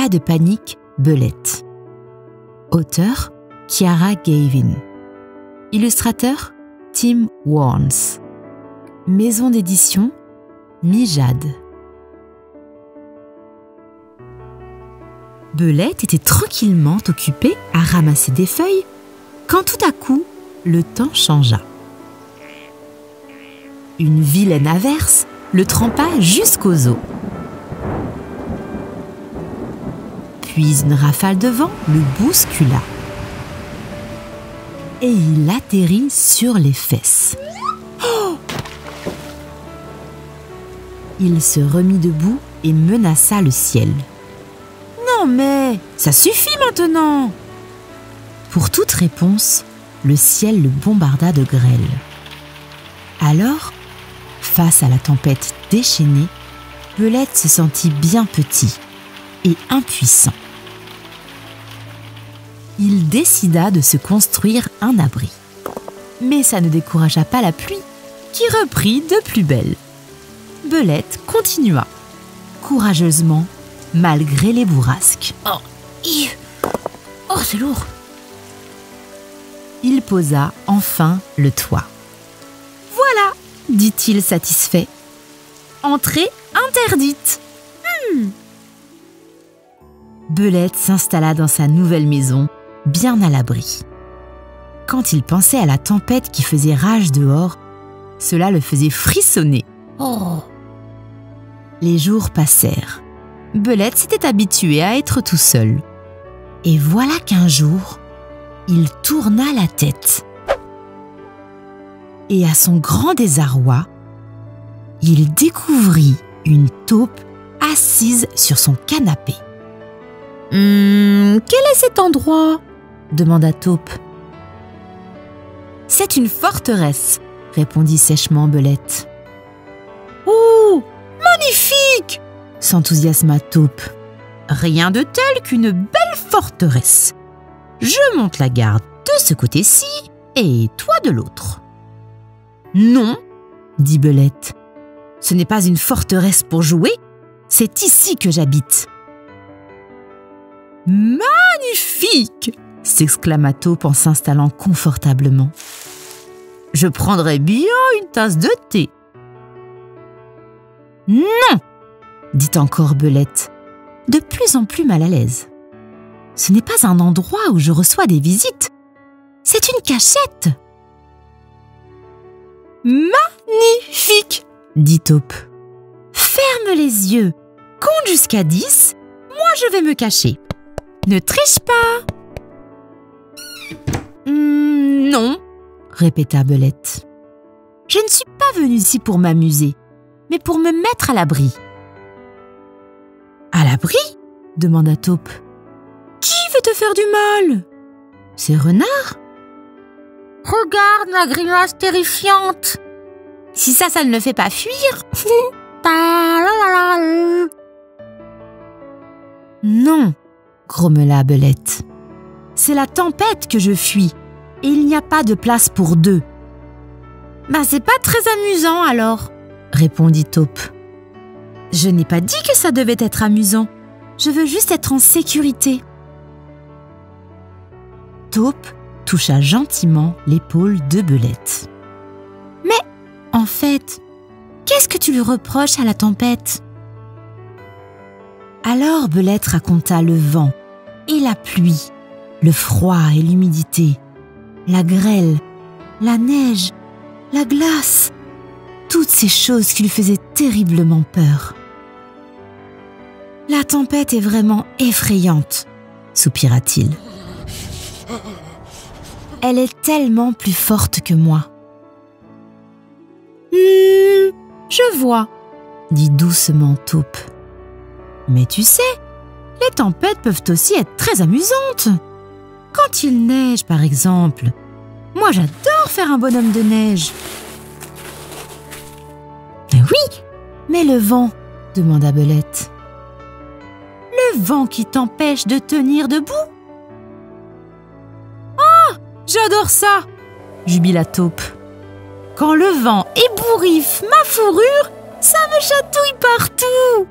pas de panique, Belette. Auteur, Kiara Gavin. Illustrateur, Tim Warnes. Maison d'édition, Mijade. Belette était tranquillement occupée à ramasser des feuilles quand tout à coup, le temps changea. Une vilaine averse le trempa jusqu'aux os. Puis une rafale de vent le bouscula. Et il atterrit sur les fesses. Oh! Il se remit debout et menaça le ciel. « Non mais, ça suffit maintenant !» Pour toute réponse, le ciel le bombarda de grêle. Alors, face à la tempête déchaînée, Belette se sentit bien petit et impuissant. Il décida de se construire un abri. Mais ça ne découragea pas la pluie, qui reprit de plus belle. Belette continua, courageusement, malgré les bourrasques. Oh, c'est lourd. Il posa enfin le toit. « Voilà !» dit-il satisfait. « Entrée interdite !» Belette s'installa dans sa nouvelle maison, bien à l'abri. Quand il pensait à la tempête qui faisait rage dehors, cela le faisait frissonner. Oh. Les jours passèrent. Belette s'était habitué à être tout seul. Et voilà qu'un jour, il tourna la tête. Et à son grand désarroi, il découvrit une taupe assise sur son canapé. « Quel est cet endroit ?» demanda Taupe. « C'est une forteresse !» répondit sèchement Belette. « Oh, magnifique !» s'enthousiasma Taupe. « Rien de tel qu'une belle forteresse. Je monte la garde de ce côté-ci et toi de l'autre. »« Non !» dit Belette. « Ce n'est pas une forteresse pour jouer, c'est ici que j'habite. »« Magnifique !» s'exclama Taupe en s'installant confortablement. « Je prendrais bien une tasse de thé. »« Non !» dit encore Belette, de plus en plus mal à l'aise. « Ce n'est pas un endroit où je reçois des visites. C'est une cachette. »« Magnifique !» dit Taupe. « Ferme les yeux, compte jusqu'à 10, moi je vais me cacher. Ne triche pas. »« Non !» répéta Belette. « Je ne suis pas venue ici pour m'amuser, mais pour me mettre à l'abri. »« À l'abri ?» demanda Taupe. « Qui veut te faire du mal ? Ces renards ? Regarde la grimace terrifiante. Si ça ne le fait pas fuir. » « Non !» grommela Belette. « C'est la tempête que je fuis, et il n'y a pas de place pour deux. »« Ben c'est pas très amusant alors, » répondit Taupe. « Je n'ai pas dit que ça devait être amusant. Je veux juste être en sécurité. » Taupe toucha gentiment l'épaule de Belette. « Mais, en fait, qu'est-ce que tu lui reproches à la tempête ?» Alors Belette raconta le vent et la pluie, le froid et l'humidité, la grêle, la neige, la glace, toutes ces choses qui lui faisaient terriblement peur. « La tempête est vraiment effrayante, » soupira-t-il. « Elle est tellement plus forte que moi. »« Je vois, » dit doucement Taupe. « Mais tu sais, les tempêtes peuvent aussi être très amusantes. Quand il neige, par exemple, moi j'adore faire un bonhomme de neige. »« Oui, mais le vent, » demanda Belette. « Le vent qui t'empêche de tenir debout ?»« Ah, j'adore ça !» jubila Taupe. « Quand le vent ébouriffe ma fourrure, ça me chatouille partout. »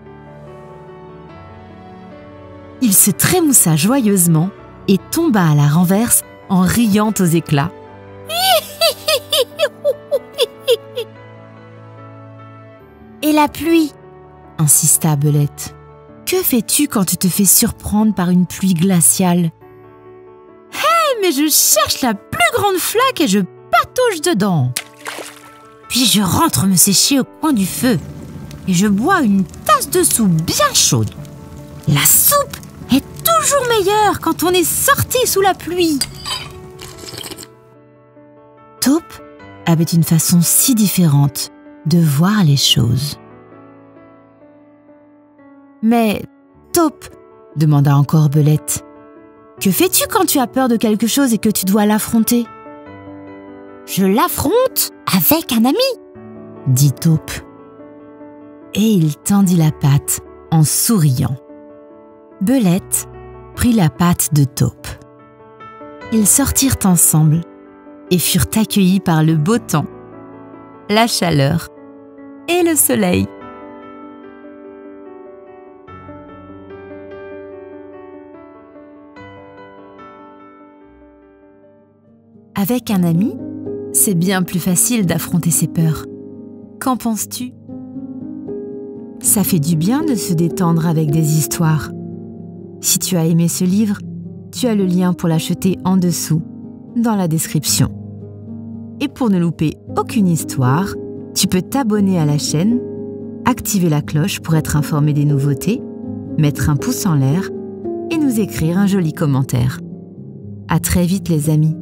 Il se trémoussa joyeusement et tomba à la renverse en riant aux éclats. Et la pluie? Insista Belette. Que fais-tu quand tu te fais surprendre par une pluie glaciale? Mais je cherche la plus grande flaque et je patauge dedans. Puis je rentre me sécher au coin du feu et je bois une tasse de soupe bien chaude. La soupe est toujours meilleure quand on est sorti sous la pluie. Taupe avait une façon si différente de voir les choses. Mais, Taupe, demanda encore Belette, que fais-tu quand tu as peur de quelque chose et que tu dois l'affronter? Je l'affronte avec un ami, dit Taupe. Et il tendit la patte en souriant. Belette prit la patte de Taupe. Ils sortirent ensemble et furent accueillis par le beau temps, la chaleur et le soleil. Avec un ami, c'est bien plus facile d'affronter ses peurs. Qu'en penses-tu? Ça fait du bien de se détendre avec des histoires. Si tu as aimé ce livre, tu as le lien pour l'acheter en dessous, dans la description. Et pour ne louper aucune histoire, tu peux t'abonner à la chaîne, activer la cloche pour être informé des nouveautés, mettre un pouce en l'air et nous écrire un joli commentaire. À très vite les amis.